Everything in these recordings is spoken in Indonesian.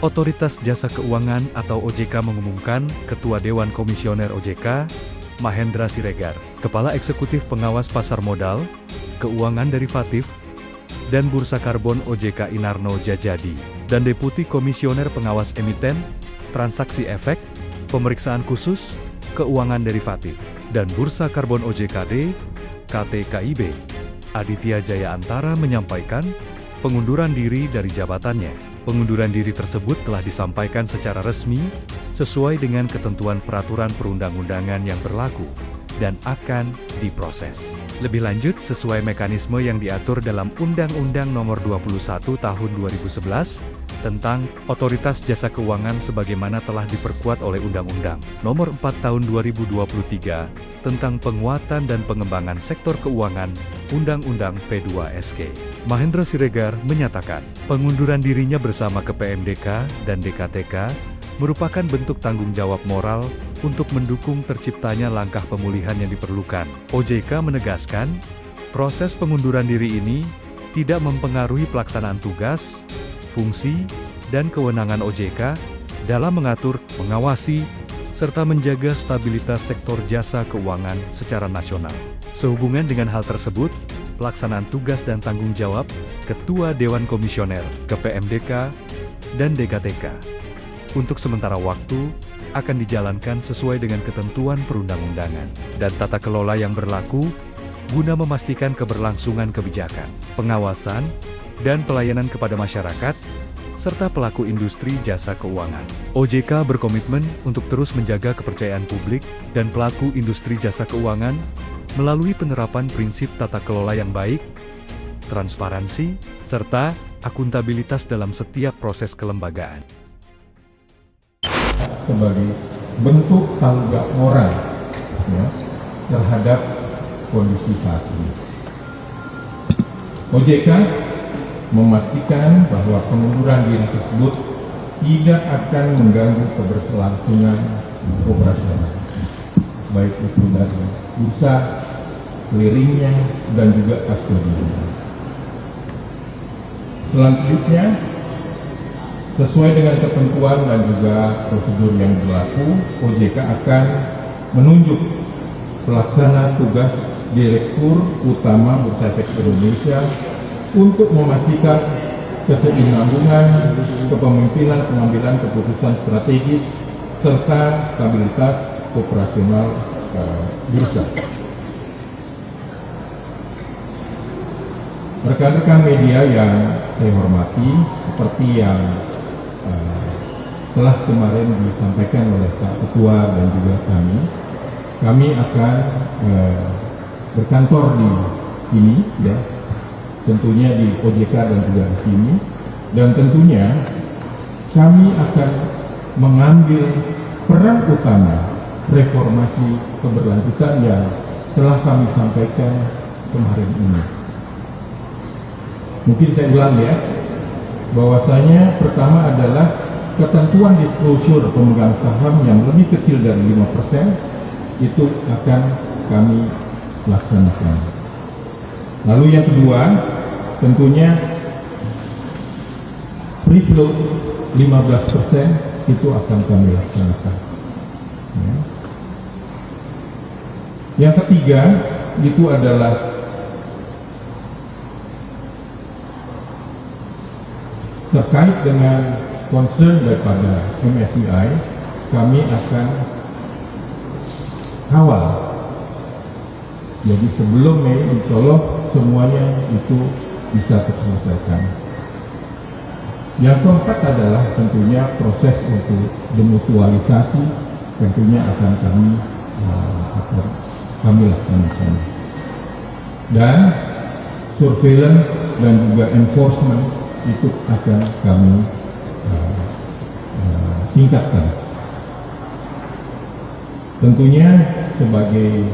Otoritas Jasa Keuangan atau OJK mengumumkan Ketua Dewan Komisioner OJK, Mahendra Siregar, Kepala Eksekutif Pengawas Pasar Modal, Keuangan Derivatif, dan Bursa Karbon OJK Inarno Djajadi, dan Deputi Komisioner Pengawas Emiten, Transaksi Efek, Pemeriksaan Khusus, Keuangan Derivatif, dan Bursa Karbon OJKD, KTKIB, Aditya Jaya Antara menyampaikan pengunduran diri dari jabatannya. Pengunduran diri tersebut telah disampaikan secara resmi, sesuai dengan ketentuan peraturan perundang-undangan yang berlaku, dan akan diproses lebih lanjut sesuai mekanisme yang diatur dalam Undang-Undang Nomor 21 Tahun 2011, tentang Otoritas Jasa Keuangan sebagaimana telah diperkuat oleh Undang-Undang Nomor 4 Tahun 2023, tentang Penguatan dan Pengembangan Sektor Keuangan, Undang-Undang P2SK. Mahendra Siregar menyatakan, pengunduran dirinya bersama KPMDK dan DKTK merupakan bentuk tanggung jawab moral untuk mendukung terciptanya langkah pemulihan yang diperlukan. OJK menegaskan, proses pengunduran diri ini tidak mempengaruhi pelaksanaan tugas, fungsi, dan kewenangan OJK dalam mengatur, mengawasi, serta menjaga stabilitas sektor jasa keuangan secara nasional. Sehubungan dengan hal tersebut, pelaksanaan tugas dan tanggung jawab Ketua Dewan Komisioner, KPMDK, dan DKTK untuk sementara waktu akan dijalankan sesuai dengan ketentuan perundang-undangan dan tata kelola yang berlaku guna memastikan keberlangsungan kebijakan, pengawasan, dan pelayanan kepada masyarakat, serta pelaku industri jasa keuangan. OJK berkomitmen untuk terus menjaga kepercayaan publik dan pelaku industri jasa keuangan melalui penerapan prinsip tata kelola yang baik, transparansi, serta akuntabilitas dalam setiap proses kelembagaan. Sebagai bentuk tanggung jawab moral ya, terhadap kondisi saat ini. OJK memastikan bahwa pengunduran diri tersebut tidak akan mengganggu keberlangsungan operasional, baik itu dari bursa, clearingnya, dan juga kustodinya. Selanjutnya, sesuai dengan ketentuan dan juga prosedur yang berlaku, OJK akan menunjuk pelaksana tugas Direktur Utama Bursa Efek Indonesia untuk memastikan keseimbangan kepemimpinan pengambilan keputusan strategis serta stabilitas operasional bursa. Rekan-rekan media yang saya hormati, seperti yang telah kemarin disampaikan oleh Pak Ketua dan juga kami akan berkantor di sini, ya, tentunya di OJK dan juga di sini, dan tentunya kami akan mengambil peran utama reformasi keberlanjutan yang telah kami sampaikan kemarin ini. Mungkin saya ulang ya, bahwasanya pertama adalah ketentuan disclosure pemegang saham yang lebih kecil dari 5% itu akan kami laksanakan. Lalu yang kedua, tentunya free float 15% itu akan kami laksanakan. Ya. Yang ketiga itu adalah terkait dengan concern daripada MSCI, kami akan kawal. Jadi sebelum Mei, insya Allah semuanya itu bisa terselesaikan. Yang keempat adalah tentunya proses untuk demutualisasi, tentunya akan kami laksanakan. Dan surveillance dan juga enforcement itu akan kami tingkatkan. Tentunya sebagai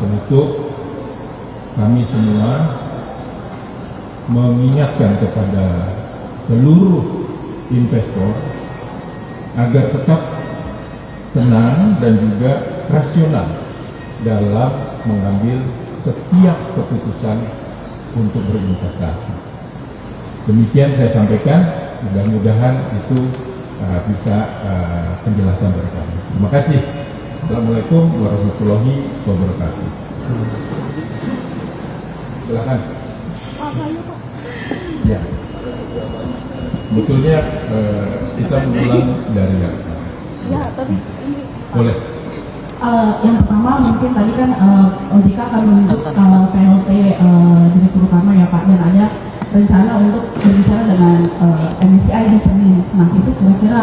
penutup, kami semua mengingatkan kepada seluruh investor agar tetap tenang dan juga rasional dalam mengambil setiap keputusan untuk berinvestasi. Demikian saya sampaikan, mudah-mudahan itu bisa penjelasan dari kami. Terima kasih. Assalamualaikum warahmatullahi wabarakatuh. Silakan. Ya. Betulnya kita mengulang dari yang Ya, tapi ini boleh. yang pertama mungkin tadi kan OJK akan menunjuk PLT Direktur Utama ya Pak, dan ada rencana untuk berbicara dengan MSCI di Senin. Nah itu kira-kira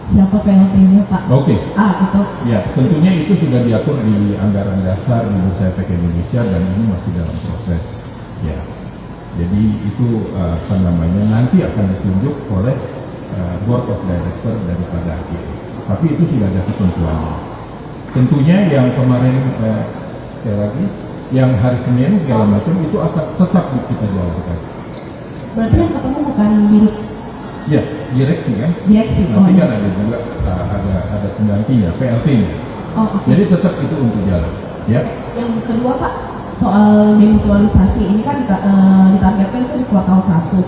siapa PLT-nya Pak? Oke. Itu. Ya, tentunya itu sudah diatur di anggaran dasar Bursa Efek Indonesia dan ini masih dalam proses. Ya, jadi itu nanti akan ditunjuk oleh Board of Director daripada AGI. Tapi itu sudah ada ketentuannya. Tentunya yang kemarin sekali lagi, yang hari Senin segala macam itu akan tetap kita jalankan. Berarti yang ketemu bukan dirut? Ya, direksi kan? Direksi. Nanti kan ada juga ada penggantinya, PLT-nya. Oh, okay. Jadi tetap itu untuk jalan. Ya. Yang kedua Pak, soal demutualisasi ini kan ditargetkan itu di kuartal 1.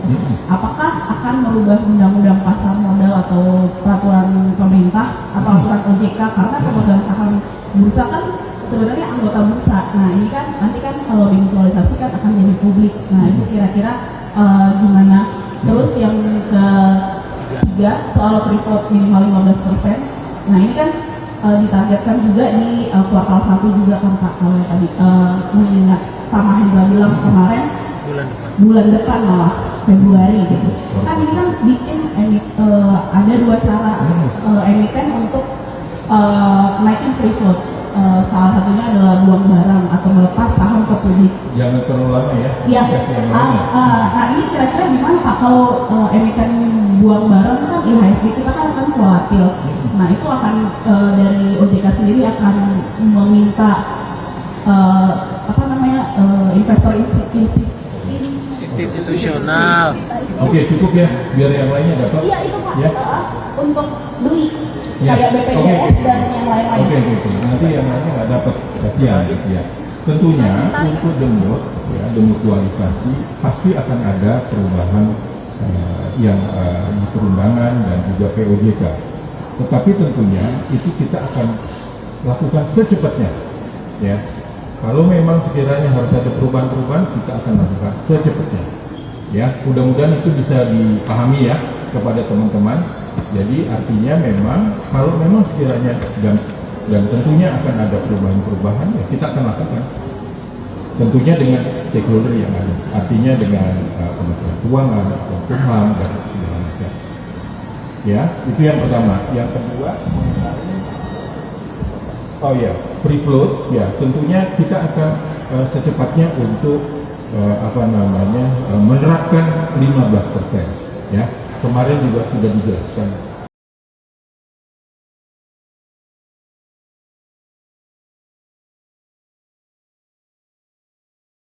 Apakah akan merubah undang-undang pasar modal atau peraturan pemerintah atau aturan OJK, karena pemegang saham bursa kan sebenarnya anggota bursa. Nah ini kan nanti kan kalau demutualisasi kan akan jadi publik. Nah itu kira-kira gimana? Terus yang ketiga soal free float minimal 15%. Nah ini kan ditargetkan juga di kuartal 1 juga kan Pak, kalau tadi mengingat Pak Mahendra bilang kemarin bulan depan malah Februari gitu. Kan ini kan bikin ada dua cara emiten untuk naikin free float. Salah satunya adalah buang barang atau melepas saham ke publik. Jangan terlalu lama ya. Iya. Nah ini kira-kira gimana Pak kalau emiten buang barang kan IHSG kita kan akan volatil. Nah itu akan dari OJK sendiri akan meminta investor institusional. Oke, cukup ya, biar yang lainnya dapat. Iya itu Pak, Ya. untuk beli Ya. kayak BPJS dan yang lain-lain. Oke. Nanti yang lainnya nggak dapat, kasihan gitu ya. Tentunya untuk demutualisasi pasti akan ada perubahan yang di perundangan dan juga POJK. Tetapi tentunya itu kita akan lakukan secepatnya. Ya, kalau memang sekiranya harus ada perubahan-perubahan, kita akan lakukan secepatnya. Ya, mudah-mudahan itu bisa dipahami ya kepada teman-teman. Jadi artinya memang kalau memang sekiranya dan tentunya akan ada perubahan-perubahan, ya kita akan lakukan. Tentunya dengan stakeholder yang ada, artinya dengan Kementerian Keuangan, Kumham dan segala macam. Ya, itu yang pertama. Yang kedua, free float, ya tentunya kita akan secepatnya untuk menerapkan 15%. Ya, kemarin juga sudah dijelaskan